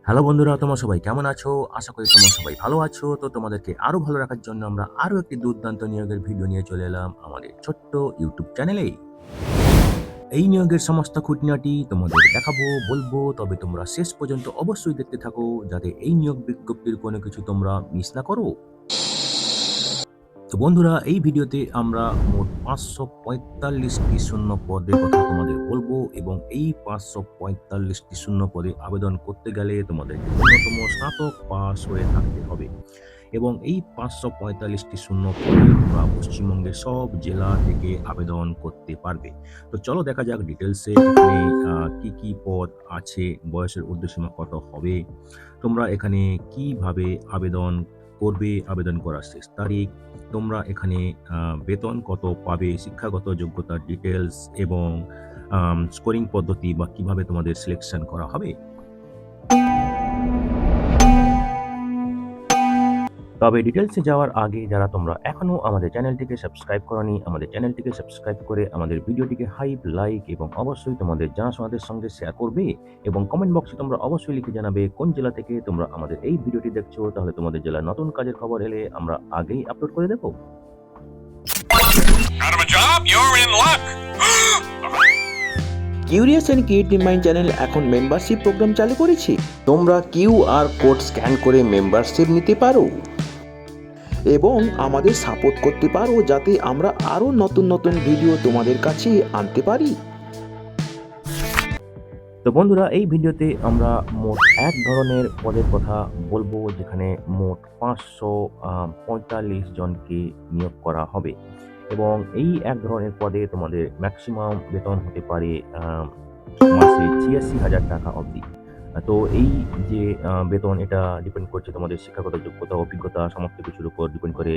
Hello বন্ধুরা, তোমরা সবাই কেমন আছো? আশা করি তোমরা সবাই ভালো আছো। তো তোমাদেরকে আরো ভালো রাখার জন্য আমরা আরো একটি দুর্দান্ত নিয়োগের ভিডিও নিয়ে চলে এলাম আমাদের ছোট্ট ইউটিউব চ্যানেলে। এই নিয়োগের সমস্ত খুঁটিনাটি তোমাদের দেখাবো, বলবো, তবে তোমরা শেষ পর্যন্ত অবশ্যই দেখতে থাকো যাতে এই নিয়োগ বিজ্ঞপ্তির কোনো কিছু তোমরা মিস না করো। তো বন্ধুরা, এই ভিডিওতে আমরা মোট ৫৪৫টি শূন্য পদের কথা তোমাদের বলবো এবং এই ৫৪৫টি শূন্য পদে আবেদন করতে গেলে তোমাদেরকে ন্যূনতম স্নাতক পাস হয়ে থাকতে হবে এবং এই ৫৪৫টি শূন্য পদে তোমরা পশ্চিমবঙ্গের সব জেলা থেকে আবেদন করতে পারবে। তো চলো দেখা যাক ডিটেলসে এখানে কি পদ আছে, বয়সের ঊর্ধ্বসীমা কত হবে, তোমরা এখানে কিভাবে আবেদন করবে, আবেদন করার শেষ তারিখ, তোমরা এখানে বেতন কত পাবে, শিক্ষাগত যোগ্যতার ডিটেলস এবং স্কোরিং পদ্ধতি বা কিভাবে তোমাদের সিলেকশন করা হবে। তবে ডিটেলসে যাওয়ার আগে যারা তোমরা এখনো আমাদের চ্যানেলটিকে সাবস্ক্রাইব করোনি, আমাদের চ্যানেলটিকে সাবস্ক্রাইব করে আমাদের ভিডিওটিকে হাইপ, লাইক এবং অবশ্যই তোমাদের জানাশোনাদের সঙ্গে শেয়ার করবে এবং কমেন্ট বক্সে তোমরা অবশ্যই লিখে জানাবে কোন জেলা থেকে তোমরা আমাদের এই ভিডিওটি দেখছো। তাহলে তোমাদের জেলার নতুন কাজের খবর এলে আমরা আগেই আপলোড করে দেবো। Out of a job? You're in luck. Curious and creative mind channel এখন মেম্বারশিপ প্রোগ্রাম চালু করেছে। তোমরা কিউআর কোড স্ক্যান করে মেম্বারশিপ নিতে পারো এবং আমাদের সাপোর্ট করতে পারো যাতে আমরা আরও নতুন নতুন ভিডিও তোমাদের কাছে আনতে পারি। তো বন্ধুরা, এই ভিডিওতে আমরা মোট এক ধরনের পদের কথা বলবো যেখানে মোট ৫৪৫ জনকে নিয়োগ করা হবে এবং এই এক ধরনের পদে তোমাদের ম্যাক্সিমাম বেতন হতে পারে মাসে ৮৬,০০০ টাকা অবধি। তো এই যে বেতন, এটা ডিপেন্ড করছে তোমাদের শিক্ষাগত যোগ্যতা, অভিজ্ঞতা সমস্ত কিছুর উপর ডিপেন্ড করে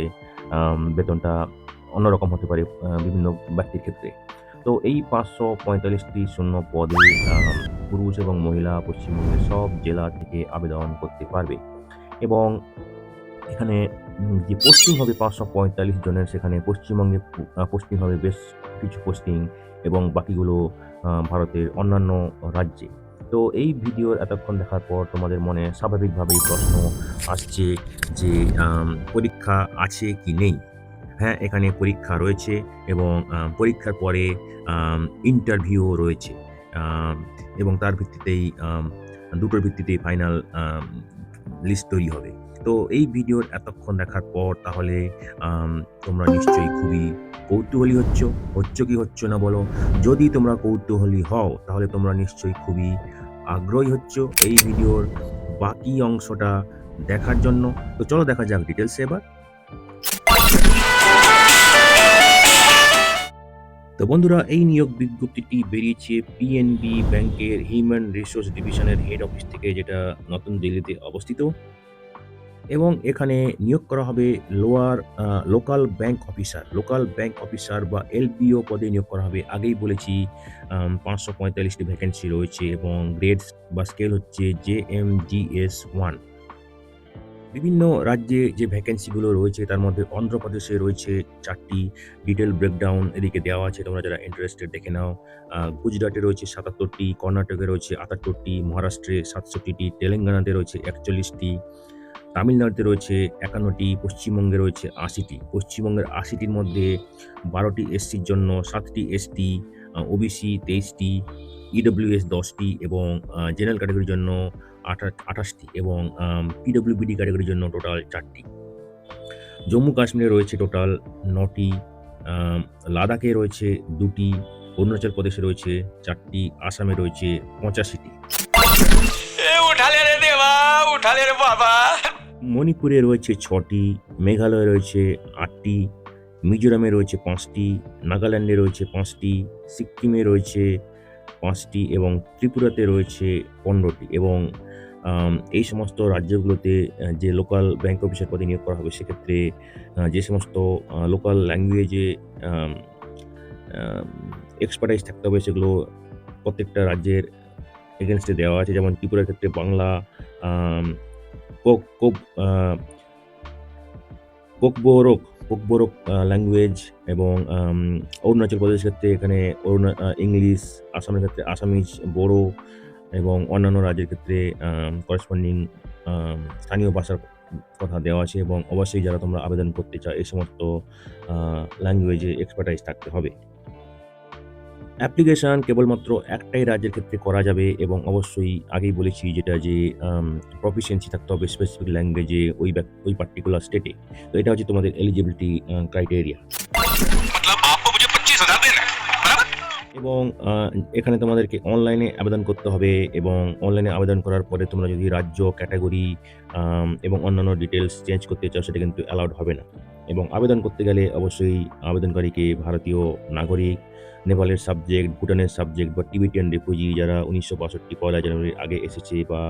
বেতনটা অন্যরকম হতে পারে বিভিন্ন ব্যক্তির ক্ষেত্রে। তো এই ৫৪৫টি শূন্য পদে পুরুষ এবং মহিলা পশ্চিমবঙ্গের সব জেলা থেকে আবেদন করতে পারবে এবং এখানে যে পোস্টিং হবে ৫৪৫ জনের, সেখানে পশ্চিমবঙ্গে পোস্টিং হবে বেশ কিছু পোস্টিং এবং বাকিগুলো ভারতের অন্যান্য রাজ্যে। তো এই ভিডিওর এতক্ষণ দেখার পর তোমাদের মনে স্বাভাবিকভাবেই প্রশ্ন আসছে যে পরীক্ষা আছে কি নেই? হ্যাঁ, এখানে পরীক্ষা রয়েছে এবং পরীক্ষার পরে ইন্টারভিউও রয়েছে আম এবং তার ভিত্তিতেই দুটোর ভিত্তিতেই ফাইনাল লিস্ট তৈরি হবে। তো এই ভিডিওর এতক্ষণ দেখার পর তাহলে আম তোমরা নিশ্চয়ই খুবই কৌতূহলী হচ্ছ কি হচ্ছ না বলো? যদি তোমরা কৌতূহলী হও তাহলে তোমরা নিশ্চয়ই খুবই আগ্রহী হচ্ছ এই ভিডিওর বাকি অংশটা দেখার জন্য। তো চলো দেখা যাক ডিটেইলসে এবার। তো বন্ধুরা, এই নিয়োগ বিজ্ঞপ্তিটি বেরিয়েছে পিএনবি ব্যাংকের হিউম্যান রিসোর্স ডিভিশনের হেড অফিস থেকে, যেটা নতুন দিল্লিতে অবস্থিত এবং এখানে নিয়োগ করা হবে লোকাল ব্যাংক অফিসার বা এলবিও পদে নিয়োগ করা হবে। আগেই বলেছি ৫৪৫টি ভ্যাকেন্সি রয়েছে এবং গ্রেড বা স্কেল হচ্ছে JMGS 1। বিভিন্ন রাজ্যে যে ভ্যাকেন্সিগুলো রয়েছে তার মধ্যে অন্ধ্রপ্রদেশে রয়েছে ৪টি, ডিটেইল ব্রেকডাউন এদিকে দেওয়া আছে, তোমরা যারা ইন্টারেস্টেড দেখে নাও। গুজরাটে রয়েছে ৭৭টি, কর্ণাটকে রয়েছে ৭৮টি, মহারাষ্ট্রে ৬৭টি, তেলেঙ্গানাতে রয়েছে ৪১টি, তামিলনাড়ুতে রয়েছে ৫১টি, পশ্চিমবঙ্গে রয়েছে ৮০টি। পশ্চিমবঙ্গের ৮০টির মধ্যে ১২টি এসসির জন্য, ৭টি এসটি, ওবিসি ২৩টি, ইডব্লিউএস ১০টি এবং জেনারেল ক্যাটেগরির জন্য ২৮টি এবং পিডব্লিউবিডি ক্যাটেগরির জন্য টোটাল ৪টি। জম্মু কাশ্মীরে রয়েছে টোটাল ৯টি, লাদাখে রয়েছে ২টি, অরুণাচল প্রদেশে রয়েছে ৪টি, আসামে রয়েছে ৮৫টি। उठाले रे देवा उठाले रे बाबा। মণিপুরে রয়েছে ৬টি, মেঘালয়ে রয়েছে ৮টি, মিজোরামে রয়েছে ৫টি, নাগাল্যান্ডে রয়েছে ৫টি, সিক্কিমে রয়েছে ৫টি এবং ত্রিপুরাতে রয়েছে ১৫টি এবং এই সমস্ত রাজ্যগুলোতে যে লোকাল ব্যাংক অফিসার পদে নিয়োগ করা হবে সেক্ষেত্রে যে সমস্ত লোকাল ল্যাঙ্গুয়েজে আম আম এক্সপার্টাইজ থাকতে হবে সেগুলো প্রত্যেকটা রাজ্যের এগেইনস্টে দেওয়া আছে। যেমন ত্রিপুরার ক্ষেত্রে বাংলা, আম কোক কোব আ কোকবোরোক ল্যাঙ্গুয়েজ এবং অরুণাচল প্রদেশের ক্ষেত্রে এখানে ইংলিশ, আসামের ক্ষেত্রে আসামিজ, বোড়ো এবং অন্যান্য রাজ্যের ক্ষেত্রে করেসপন্ডিং স্থানীয় ভাষার কথা দেওয়া আছে এবং অবশ্যই যারা তোমরা আবেদন করতে চাও এই সমস্ত ল্যাঙ্গুয়েজে এক্সপার্টাইজ থাকতে হবে। অ্যাপ্লিকেশন কেবলমাত্র একটাই রাজ্যের ক্ষেত্রে করা যাবে এবং অবশ্যই আগেই বলেছি যেটা যে প্রফিসিয়েন্সি থাকতে হবে স্পেসিফিক ল্যাঙ্গুয়েজে ওই পার্টিকুলার স্টেটে। তো এটা হচ্ছে তোমাদের এলিজিবিলিটি ক্রাইটেরিয়া। मतलब आपको मुझे 25,000 देना है बराबर। এবং এখানে তোমাদেরকে অনলাইনে আবেদন করতে হবে এবং অনলাইনে আবেদন করার পরে তোমরা যদি রাজ্য, ক্যাটাগরি এবং অন্যান্য ডিটেলস চেঞ্জ করতে চাও সেটা কিন্তু অ্যালাউড হবে না। এবং আবেদন করতে গেলে অবশ্যই আবেদনকারীকে ভারতীয় নাগরিক, নেপালের সাবজেক্ট, ভুটানের সাবজেক্ট বা টিবেটিয়ান রিফিউজি যারা 1962 পয়লা জানুয়ারির আগে এসেছে বা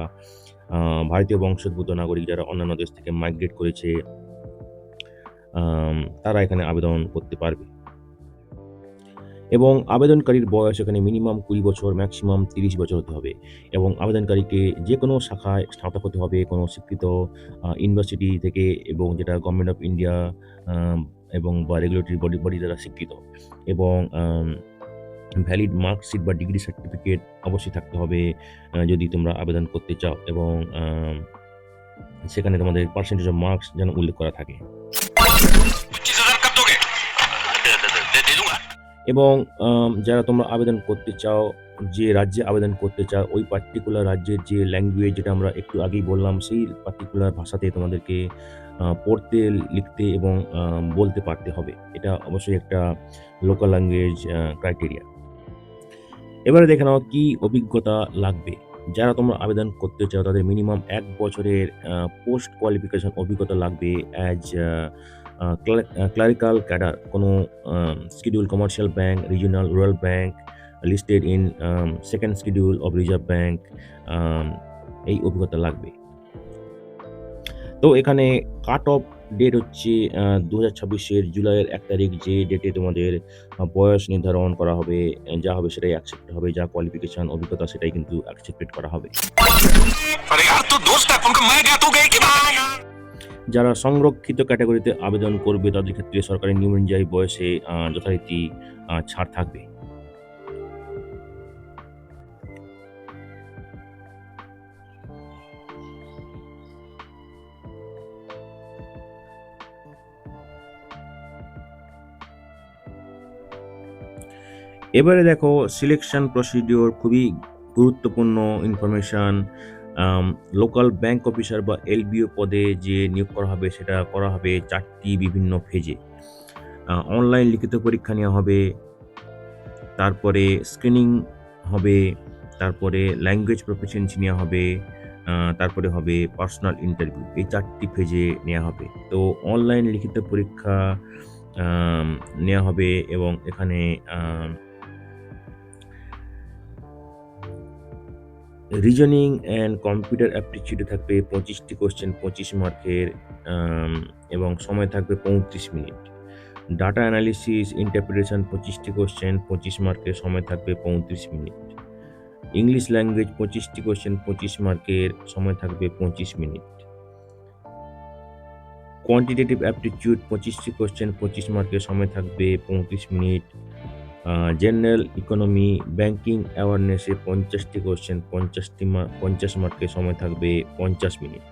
ভারতীয় বংশোদ্ভূত নাগরিক যারা অন্যান্য দেশ থেকে মাইগ্রেট করেছে তারা এখানে আবেদন করতে পারবে। এবং আবেদনকারীর বয়স এখানে মিনিমাম 20 বছর, ম্যাক্সিমাম 30 বছর হতে হবে এবং আবেদনকারীকে যে কোনো শাখায় স্নাতক হতে হবে কোনো স্বীকৃত ইউনিভার্সিটি থেকে এবং যেটা গভর্নমেন্ট অফ ইন্ডিয়া এবং বা রেগুলেটরি বডি দ্বারা স্বীকৃত এবং ভ্যালিড মার্কশিট বা ডিগ্রি সার্টিফিকেট অবশ্যই থাকতে হবে যদি তোমরা আবেদন করতে চাও এবং সেখানে তোমাদের পার্সেন্টেজ অফ মার্কস যেন উল্লেখ করা থাকে। 25,000 कब दोगे? दे दूंगा। এবং যারা তোমরা আবেদন করতে চাও, যে রাজ্যে আবেদন করতে চাও ওই পার্টিকুলার রাজ্যের যে ল্যাঙ্গুয়েজ যেটা আমরা একটু আগেই বললাম সেই পার্টিকুলার ভাষাতে তোমাদেরকে পড়তে, লিখতে এবং বলতে পারতে হবে। এটা অবশ্যই একটা লোকাল ল্যাঙ্গুয়েজ ক্রাইটেরিয়া। এবারে দেখে নাও কী অভিজ্ঞতা লাগবে। যারা তোমরা আবেদন করতে চাও তাদের মিনিমাম 1 বছরের পোস্ট কোয়ালিফিকেশন অভিজ্ঞতা লাগবে অ্যাজ ক্লারিক্যাল ক্যাডার কোনো schedule commercial bank, regional rural bank, listed in second schedule of reserve bank, এই অভিজ্ঞতা লাগবে। তো এখানে কাট অফ ডেট হচ্ছে 2026-এর জুলাইয়ের 1 তারিখ, যে ডেটে তোমাদের বয়স নির্ধারণ করা হবে, যা হবে সেটাই অ্যাকসেপ্ট হবে, যা কোয়ালিফিকেশন অভিজ্ঞতা সেটাই কিন্তু অ্যাকসেপ্টেড করা হবে। अरे यार तू दोस्त है उनका मैं गया तू गई कि भाई। যারা সংরক্ষিত ক্যাটাগরিতে আবেদন করবে তাদের ক্ষেত্রে সরকারি নিয়ম অনুযায়ী বয়সে যথারীতি ছাড় থাকবে। এবারে দেখো সিলেকশন প্রসিডিওর, খুবই গুরুত্বপূর্ণ ইনফরমেশন। লোকাল ব্যাংক অফিসার বা এলবিও পদে যে নিয়োগ করা হবে সেটা করা হবে 4টি বিভিন্ন ফেজে। অনলাইন লিখিত পরীক্ষা নেওয়া হবে, তারপরে স্ক্রিনিং হবে, তারপরে ল্যাঙ্গুয়েজ প্রফিসিয়েন্সি নেওয়া হবে, তারপরে হবে পার্সোনাল ইন্টারভিউ। এই 4টি ফেজে নেওয়া হবে। তো অনলাইন লিখিত পরীক্ষা নেওয়া হবে এবং এখানে রিজনিং অ্যান্ড কম্পিউটার অ্যাপটিটিউডে থাকবে 25টি কোশ্চেন 25 মার্কের এবং সময় থাকবে 35 মিনিট। ডাটা অ্যানালিসিস ইন্টারপ্রিটেশন 25টি কোশ্চেন 25 মার্কের, সময় থাকবে 35 মিনিট। ইংলিশ ল্যাঙ্গুয়েজ 25টি কোশ্চেন 25 মার্কের, সময় থাকবে 25 মিনিট। কোয়ান্টিটেটিভ অ্যাপটিটিউড 25টি কোশ্চেন 25 মার্কের, সময় থাকবে 35 মিনিট। জেনারেল ইকোনমি ব্যাংকিং অ্যাওয়ারনেসে 50টি কোশ্চেন 50 মার্কের, সময় থাকবে 50 মিনিট।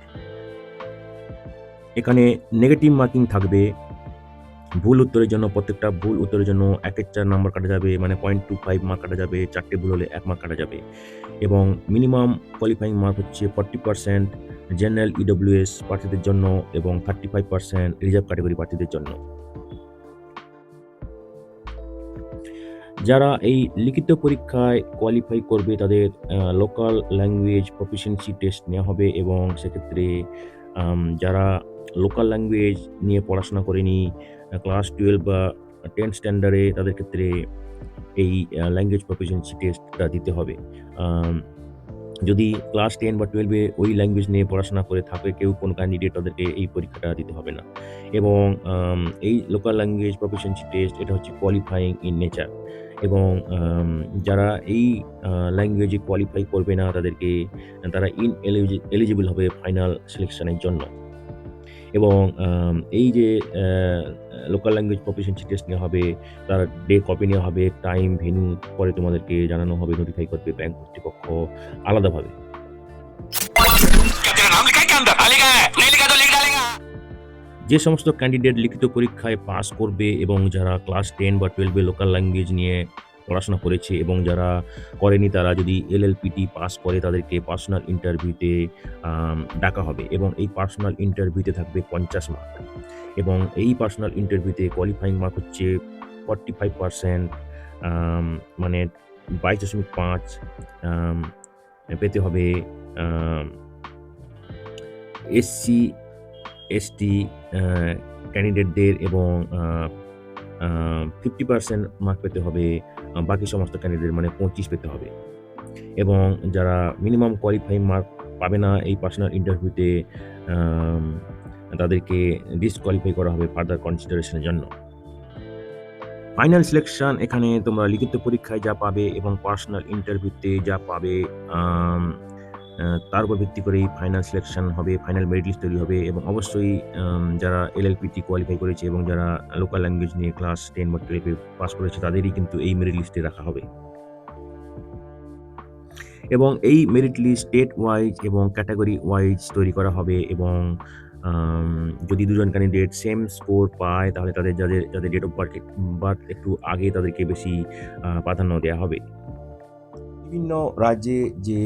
এখানে নেগেটিভ মার্কিং থাকবে। ভুল উত্তরের জন্য প্রত্যেকটা ভুল উত্তরের জন্য 1-এর 4 নাম্বার কাটা যাবে, মানে 0.25 মার্ক কাটা যাবে। 4টে ভুল হলে 1 মার্ক কাটা যাবে এবং মিনিমাম কোয়ালিফাইং মার্ক হচ্ছে 40% জেনারেল ইডব্লিউএস প্রার্থীদের জন্য এবং 35% রিজার্ভ ক্যাটাগরি প্রার্থীদের জন্য। যারা এই লিখিত পরীক্ষায় কোয়ালিফাই করবে তাদের লোকাল ল্যাঙ্গুয়েজ প্রফিসিয়েন্সি টেস্ট নেওয়া হবে এবং সেক্ষেত্রে যারা লোকাল ল্যাঙ্গুয়েজ নিয়ে পড়াশোনা করেনি, ক্লাস 12 বা 10 স্ট্যান্ডার্ডে, তাদের ক্ষেত্রে এই ল্যাঙ্গুয়েজ প্রফিসিয়েন্সি টেস্টটা দিতে হবে। যদি ক্লাস 10 বা 12-এ ওই ল্যাঙ্গুয়েজ নিয়ে পড়াশোনা করে থাকে কেউ, কোনো ক্যান্ডিডেট, তাদেরকে এই পরীক্ষাটা দিতে হবে না। এবং এই লোকাল ল্যাঙ্গুয়েজ প্রফিসিয়েন্সি টেস্ট এটা হচ্ছে কোয়ালিফাইং ইন নেচার এবং যারা এই ল্যাঙ্গুয়েজে কোয়ালিফাই করবে না তারা এলিজিবল হবে ফাইনাল সিলেকশনের জন্য। এবং এই যে লোকাল ল্যাঙ্গুয়েজ প্রফিশিয়েন্সি টেস্ট নেওয়া হবে, তার ডে কপি নেওয়া হবে, টাইম, ভেন্যু পরে তোমাদেরকে জানানো হবে, নোটিফাই করবে ব্যাংক কর্তৃপক্ষ আলাদাভাবে। क्या तेरा नाम लिखा है क्या अंदर? हाँ लिखा है, नहीं लिखा तो लिख डालेगा। যে সমস্ত ক্যান্ডিডেট লিখিত পরীক্ষায় পাস করবে এবং যারা ক্লাস 10 বা 12 এ লোকাল ল্যাঙ্গুয়েজ নিয়ে পড়াশোনা করেছে এবং যারা করেনি তারা যদি এলএলপিটি পাস করে তাদেরকে পার্সোনাল ইন্টারভিউতে ডাকা হবে এবং এই পার্সোনাল ইন্টারভিউতে থাকবে 50 মার্ক এবং এই পার্সোনাল ইন্টারভিউতে কোয়ালিফাইং মার্ক হচ্ছে 45%, মানে 22.5 পেতে হবে এসসি এসটি ক্যান্ডিডেটদের এবং 50% মার্ক পেতে হবে বাকি সমস্ত ক্যান্ডিডেট, মানে 25 পেতে হবে এবং যারা মিনিমাম কোয়ালিফাইং মার্ক পাবে না এই পার্সোনাল ইন্টারভিউতে তাদেরকে ডিসকোয়ালিফাই করা হবে ফার্দার কনসিডারেশনের জন্য। ফাইনাল সিলেকশন এখানে তোমরা লিখিত পরীক্ষায় যা পাবে এবং পার্সোনাল ইন্টারভিউতে যা পাবে তার উপর ভিত্তি করেই ফাইনাল সিলেকশন হবে, ফাইনাল মেরিট লিস্ট তৈরি হবে এবং অবশ্যই যারা এলএলপিটি কোয়ালিফাই করেছে এবং যারা লোকাল ল্যাঙ্গুয়েজ নিয়ে ক্লাস 10 বা 12 পাস করেছে তাদেরই কিন্তু এই মেরিট লিস্টে রাখা হবে এবং এই মেরিট লিস্ট স্টেট ওয়াইজ এবং ক্যাটাগরি ওয়াইজ তৈরি করা হবে এবং যদি দুজন ক্যান্ডিডেট সেম স্কোর পায় তাহলে তাদের যাদের ডেট অফ বার্থ একটু আগে তাদেরকে বেশি প্রাধান্য দেওয়া হবে। বিভিন্ন রাজ্যে যে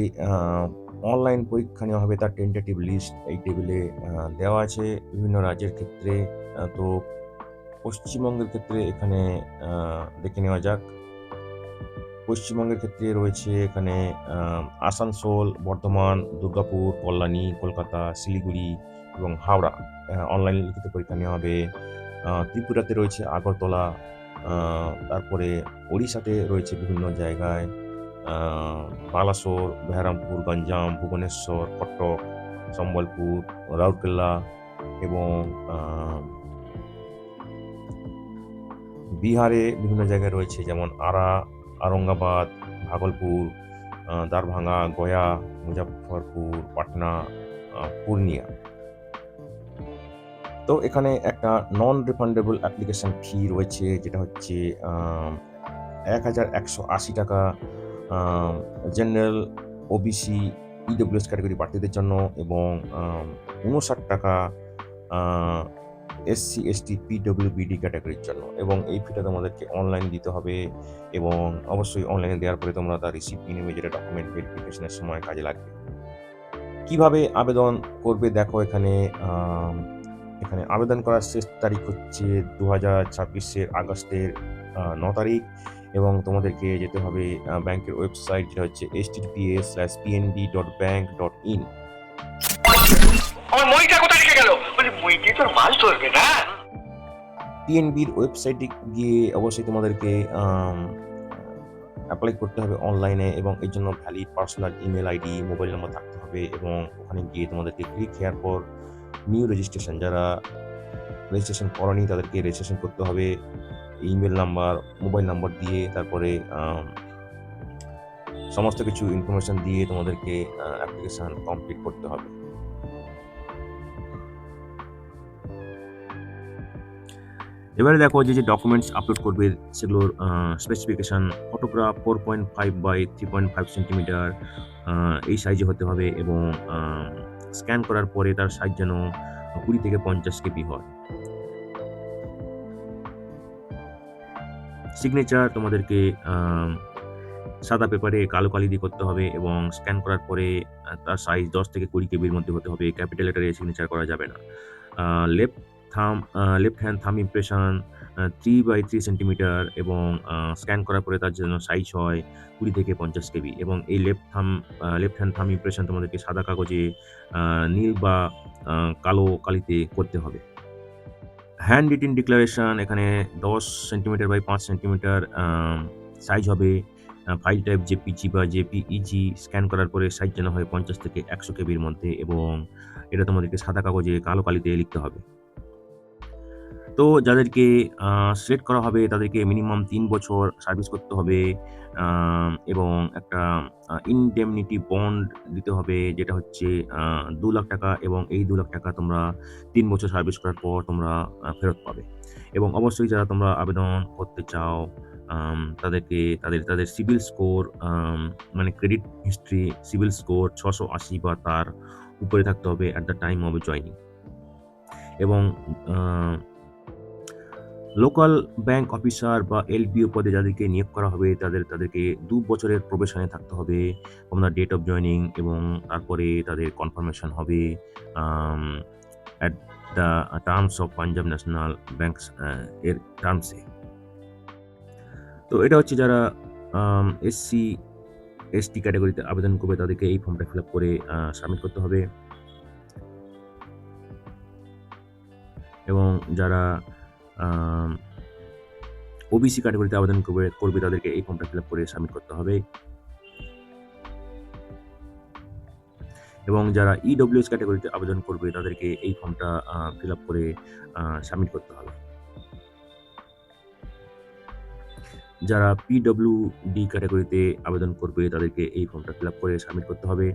অনলাইন পরীক্ষা নেওয়া হবে তার টেন্টেটিভ লিস্ট এই টেবিলে দেওয়া আছে বিভিন্ন রাজ্যের ক্ষেত্রে। তো পশ্চিমবঙ্গের ক্ষেত্রে এখানে দেখে নেওয়া যাক। পশ্চিমবঙ্গের ক্ষেত্রে রয়েছে এখানে আসানসোল, বর্ধমান, দুর্গাপুর, কল্যাণী, কলকাতা, শিলিগুড়ি এবং হাওড়া অনলাইন লিখিত পরীক্ষা নেওয়া হবে। ত্রিপুরাতে রয়েছে আগরতলা, তারপরে ওড়িশাতে রয়েছে বিভিন্ন জায়গায় বালাসোর, বেহারামপুর, গঞ্জাম, ভুবনেশ্বর, কটক, সম্বলপুর, রাউরকেল্লা এবং বিহারে বিভিন্ন জায়গায় রয়েছে যেমন আরা, আরঙ্গাবাদ, ভাগলপুর, দারভাঙ্গা, গয়া, মুজাফফরপুর, পাটনা, পূর্ণিয়া। তো এখানে একটা নন রিফান্ডেবল অ্যাপ্লিকেশন ফি রয়েছে যেটা হচ্ছে 1180 টাকা জেনারেল, ওবিসি, ইডব্লিউএস ক্যাটাগরি প্রার্থীদের জন্য এবং 59 টাকা এসসি এসটি পিডব্লিউবিডি ক্যাটাগরির জন্য এবং এই ফিটা তোমাদেরকে অনলাইন দিতে হবে এবং অবশ্যই অনলাইনে দেওয়ার পরে তোমরা তার রিসিপ্ট নিয়ে নেবে যেটা ডকুমেন্ট ভেরিফিকেশনের সময় কাজে লাগবে। কিভাবে আবেদন করবে দেখো এখানে আবেদন করার শেষ তারিখ হচ্ছে 2026 আগস্টের 9 তারিখ এবং তোমাদেরকে যেতে হবে ব্যাংকের ওয়েবসাইট যেটা হচ্ছে https:/pnb.bank.in। আমার মইটা কোথায় রেখে গেল? বলি মইটি তোর মাল ধরবে না। পিএনবির ওয়েবসাইটে গিয়ে অবশ্যই তোমাদেরকে অ্যাপ্লাই করতে হবে অনলাইনে এবং এর জন্য valid personal email ID, mobile number থাকতে হবে এবং ওখানে গিয়ে তোমাদেরকে click here for new registration, যারা রেজিস্ট্রেশন করেনি তাদেরকে রেজিস্ট্রেশন করতে হবে ইমেল নাম্বার, মোবাইল নাম্বার দিয়ে, তারপরে সমস্ত কিছু ইনফরমেশন দিয়ে তোমাদেরকে অ্যাপ্লিকেশন কমপ্লিট করতে হবে। এবারে দেখো যে ডকুমেন্টস আপলোড করবে সেগুলোর স্পেসিফিকেশান, ফটোগ্রাফ 4.5 বাই 3.5 সেন্টিমিটার এই সাইজে হতে হবে এবং স্ক্যান করার পরে তার সাইজ যেন 20 থেকে 50 কেবি হয়। সিগনেচার তোমাদেরকে সাদা পেপারে কালো কালি দিয়ে করতে হবে এবং স্ক্যান করার পরে তার সাইজ 10 থেকে 20 কেবির মধ্যে হতে হবে। ক্যাপিটাল লেটারে সিগনেচার করা যাবে না। Left hand thumb impression 3 by 3 centimetre এবং স্ক্যান করার পরে তার জন্য সাইজ হয় 20 থেকে 50 কেবি এবং এই লেফট হ্যান্ড থাম ইমপ্রেশন তোমাদেরকে সাদা কাগজে নীল বা কালো কালিতে করতে হবে। হ্যান্ড রিটেন ডিক্লারেশন এখানে 10 সেন্টিমিটার বাই 5 সেন্টিমিটার সাইজ হবে। ফাইল টাইপ জেপিজি বা জেপিইজি, স্ক্যান করার পরে সাইজ যেন হয় 50 থেকে 100 কেবির মধ্যে এবং এটা তোমাদেরকে সাদা কাগজে কালো কালিতে লিখতে হবে। তো যাদেরকে সিলেক্ট করা হবে তাদেরকে মিনিমাম ৩ বছর সার্ভিস করতে হবে, এবং একটা ইনডেমনিটি বন্ড দিতে হবে, যেটা হচ্ছে ৳২,০০,০০০, এবং এই ৳২,০০,০০০ তোমরা ৩ বছর সার্ভিস করার পর তোমরা ফেরত পাবে। এবং অবশ্যই যারা তোমরা আবেদন করতে চাও, তাদেরকে তাদের সিবিল স্কোর, মানে ক্রেডিট হিস্ট্রি, সিবিল স্কোর ৬৮০ বা তার উপরে থাকতে হবে at the time of joining. এবং লোকাল ব্যাংক অফিসার বা এলবিও পদে যাদেরকে নিয়োগ করা হবে তাদেরকে ২ বছরের প্রবেশনে থাকতে হবে আপনার ডেট অফ জয়নিং, এবং তারপরে তাদের কনফার্মেশন হবে at the terms of Punjab national banks এর টার্মসে। তো এটা হচ্ছে যারা এসসি এসটি ক্যাটাগরিতে আবেদন করবে তাদেরকে এই ফর্মটা ফিল আপ করে সাবমিট করতে হবে। এবং যারা ওবিসি ক্যাটাগরিতে আবেদন করবে তাদেরকে এই ফর্মটা ফিল আপ করে সাবমিট করতে হবে। এবং যারা ইডব্লিউএস ক্যাটাগরিতে আবেদন করবে তাদেরকে এই ফর্মটা ফিল আপ করে সাবমিট করতে হবে। যারা পিডব্লিউডি ক্যাটাগরিতে আবেদন করবে তাদেরকে এই ফর্মটা ফিল আপ করে সাবমিট করতে হবে।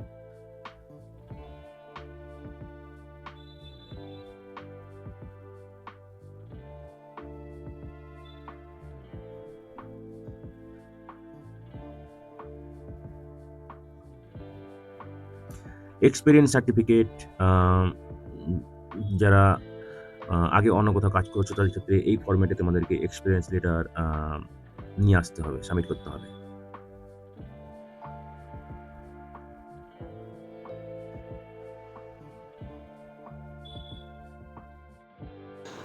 এক্সপেরিয়েন্স সার্টিফিকেট, যারা আগে অন্য কোথাও কাজ করছো তাদের ক্ষেত্রে এই ফরম্যাটে তোমাদেরকে এক্সপেরিয়েন্স লেটার নিয়ে আসতে হবে, সাবমিট করতে হবে।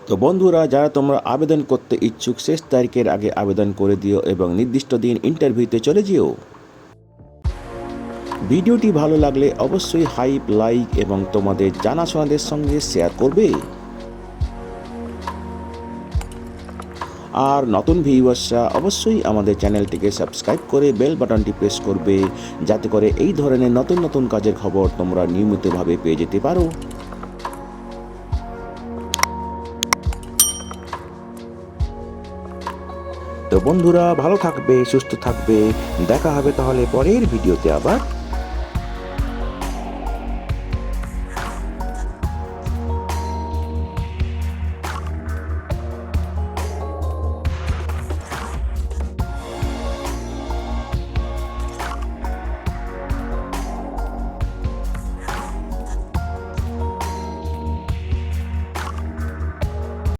তো বন্ধুরা, যারা তোমরা আবেদন করতে ইচ্ছুক শেষ তারিখের আগে আবেদন করে দিও এবং নির্দিষ্ট দিন ইন্টারভিউতে চলে যেও। ভিডিওটি ভালো লাগলে অবশ্যই হাইপ, লাইক এবং তোমাদের জানাশোনাদের সঙ্গে শেয়ার করবে। আর নতুন ভিউয়ার্সরা অবশ্যই আমাদের চ্যানেলটিকে সাবস্ক্রাইব করে বেল বাটনটি প্রেস করবে, যাতে করে এই ধরনের নতুন নতুন কাজের খবর তোমরা নিয়মিতভাবে পেয়ে যেতে পারো। তো বন্ধুরা, ভালো থাকবে, সুস্থ থাকবে। দেখা হবে তাহলে পরের ভিডিওতে আবার।